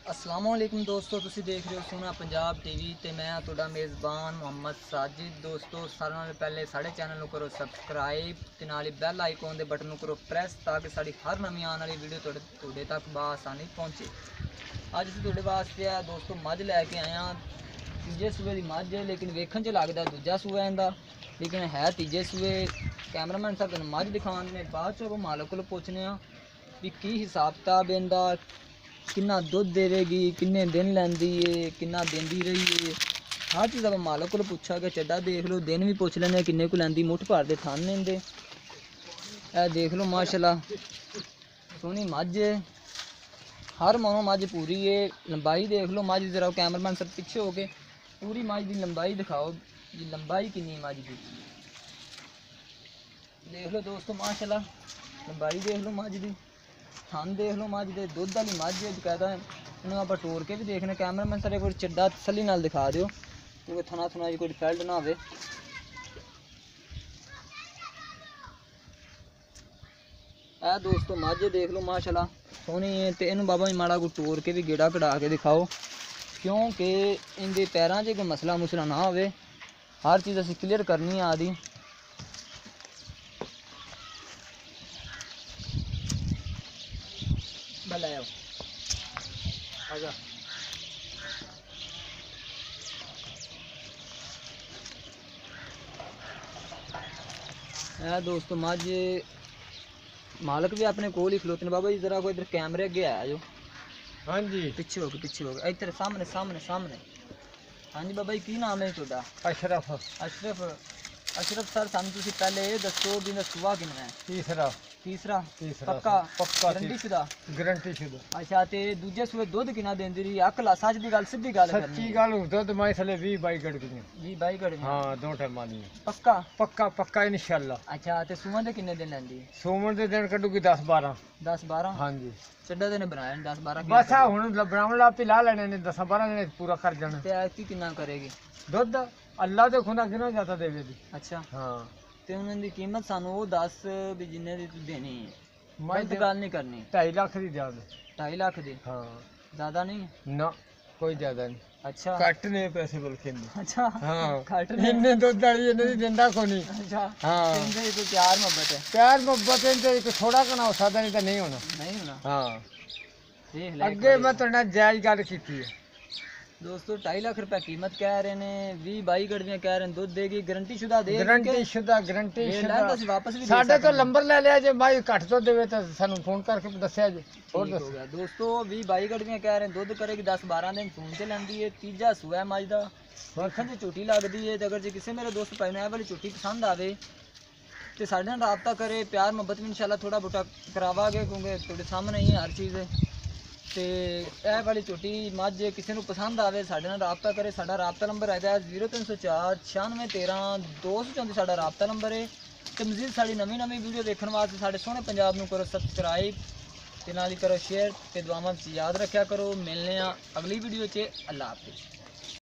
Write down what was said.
अस्सलाम वालेकुम दोस्तों, तुसी देख रहे हो सोना पंजाब टीवी ते मैं तुहाडा मेज़बान मोहम्मद साजिद। दोस्तों सारे नाल पहले साढ़े चैनल नूं करो सबसक्राइब ते नाल ही बैल आइकॉन दे बटन नूं करो प्रेस ताकि साड़ी हर नवीं आने वाली वीडियो तुहाडे तक बआसानी पहुंचे। अज असीं तुहाडे वास्ते आ दोस्तों मझ लैके आए हां। तीजे सूए दी मझ है लेकिन वेखण च लगदा दूजा सूआ इंदा, लेकिन है तीजे सूए। कैमरामैन साहब तुहानूं मझ दिखाने बाद च मालक कोलों पुछने आ भी की हिसाब किताब इंदा, किन्ना दुध देगी, किन्ने दिन लैंदी है, किन्ना देंदी रही है। हर चीज़ आप मालक को पूछा कि चड्डा देख लो, दिन भी पुछ लें किन्ने को लैंदी। मुठ भर दे थन इंदे ए देख लो माशाल्लाह सोहनी मझ है। हर मानो मझ पूरी है। लंबाई देख लो मझ जरा कैमरामैन सब पीछे हो के पूरी मझ की लंबाई दिखाओ जी, लंबाई किन्नी मझ की देख लो दोस्तों माशाल्लाह। लंबाई देख लो मझ की, थन देख लो मझ दे। दुध वाली मझ है बकायदा। इन्होंने आप टोर के भी देखने कैमरामैन सारे कोई चड्डा तसली नाल दिखा दियो क्योंकि थना थुना कोई डिफेल्ट ना हो। ए दोस्तों मझ देख लो माशाल्लाह सोहनी है। तो इन्हू बाबा जी माड़ा को टोर के भी गेड़ा कढ़ा के दिखाओ क्योंकि इनके पैरों से कोई मसला मुसला ना हो। हर चीज़ असीं क्लीयर करनी आदि। बल आओ आजा दोस्तों मझ मालक भी अपने कोल ही खलोते बाबा जी। जरा कोई इधर कैमरे अगे आया जो। हाँ जी पिछे हो गए इधर सामने सामने सामने। हाँ जी बाबा जी की नाम है तुहाडा? अशरफ अशरफ। अशरफ सर सानू तुसी पहले ये दसो भी सुबह किन्ना है? तीसरा तीसरा तीसरा पक्का पक्का गारंटी शुदा? गारंटी शुदा। अच्छा ते दूजे सूए दुध किन्ना देंदी रही? अकल सच दी गल सीधी गल करनी सच्ची गल दुध मैं थले 20 22 गड़ गई। जी बाई गड़ हाँ दो टाइम आनी पक्का पक्का पक्का इंशाल्लाह। अच्छा ते सुमन दे किन्ने दिन लैंदी? सोमन दे दिन कड्डूगी 10 12। 10 12 हाँ जी चड्डा ते ने बनाया 10 12 बस आ हुन बनावन ला पे ला लेने ने 10 12 दिन पूरा कर जाना। ते ऐती किन्ना करेगी दुध अल्लाह दे खुदा किना जाता देवे दी। अच्छा हाँ ते उन्हां दी कीमत सानू वो दस भी जिन्ने दी तू देनी है। मैं गलत गल नहीं करनी। 2.5 लाख दी दे। 2.5 लाख दी हाँ ज्यादा नहीं? ना कोई ज्यादा नहीं। अच्छा कट ने पैसे बोल के अच्छा हाँ घट ने इन्ने दुध वाली इन्ने दी दिंदा कोनी। अच्छा हाँ इनदे कोई प्यार मोहब्बत है? प्यार मोहब्बत इनते कोई थोड़ा कना हो सकदा नहीं तो नहीं होना। नहीं होना। हाँ देख ले अगे मैं तुहाडे जायज गल कीती है दोस्तों 2.5 लाख रुपए कीमत कह रहे ने। 20 22 गड़वियां कह रहे हैं दुध देगी गारंटी शुदा दे गारंटी शुदा गारंटी शुदा। ਅਸੀਂ ਵਾਪਸ ਵੀ ਸਾਡੇ ਤੋਂ ਨੰਬਰ ਲੈ ਲਿਆ ਜੇ ਮਾਈ ਘੱਟ ਤੋਂ ਦੇਵੇ ਤਾਂ ਸਾਨੂੰ ਫੋਨ ਕਰਕੇ ਦੱਸਿਆ ਜੇ ਹੋਰ हो ਦੱਸੋ। गया दोस्तों 20 22 गड़वियां कह रहे हैं दुध करेगी 10 12 दिन सून से लैंदी है। तीजा सूआ है मझ दा। देखਣ ਚ ਝੋਟੀ ਲੱਗਦੀ ਹੈ ਤੇ ਅਗਰ ਜੇ ਕਿਸੇ ਮੇਰੇ ਦੋਸਤ ਭਾਈ ਨੂੰ ਇਹ ਵਾਲੀ ਝੋਟੀ ਪਸੰਦ ਆਵੇ ਤੇ ਸਾਡੇ ਨਾਲ ਰਾਬਤਾ ਕਰੇ। ਪਿਆਰ ਮੁਹੱਬਤ ਵੀ ਇਨਸ਼ਾਅੱਲਾ ਥੋੜਾ ਬੋਟਾ ਕਰਾਵਾਂਗੇ ਕਿਉਂਕਿ ਤੁਹਾਡੇ ਸਾਹਮਣੇ ਹੀ ਹਰ ਚੀਜ਼ ਹੈ। ਤੇ ਇਹ ਵਾਲੀ ਝੋਟੀ ਮੱਝ ਕਿਸੇ ਨੂੰ ਪਸੰਦ ਆਵੇ ਸਾਡੇ ਨਾਲ ਰਾਬਤਾ ਕਰੇ। ਸਾਡਾ ਰਾਬਤਾ ਨੰਬਰ ਹੈਗਾ 0304 9613 234 ਸਾਡਾ ਰਾਬਤਾ ਨੰਬਰ ਹੈ। ਤੇ ਮਜ਼ੀਦ ਸਾਡੀ ਨਵੀਂ ਵੀਡੀਓ ਦੇਖਣ ਵਾਸਤੇ ਸਾਡੇ ਸੋਹਣੇ ਪੰਜਾਬ ਨੂੰ ਕਰੋ ਸਬਸਕ੍ਰਾਈਬ ਤੇ ਨਾਲ ਹੀ ਕਰੋ ਸ਼ੇਅਰ ਤੇ ਦੁਆਵਾਂ ਵਿੱਚ ਯਾਦ ਰੱਖਿਆ ਕਰੋ। ਮਿਲਨੇ ਆ ਅਗਲੀ ਵੀਡੀਓ 'ਚ। ਅੱਲਾ ਹਾਫਿਜ਼।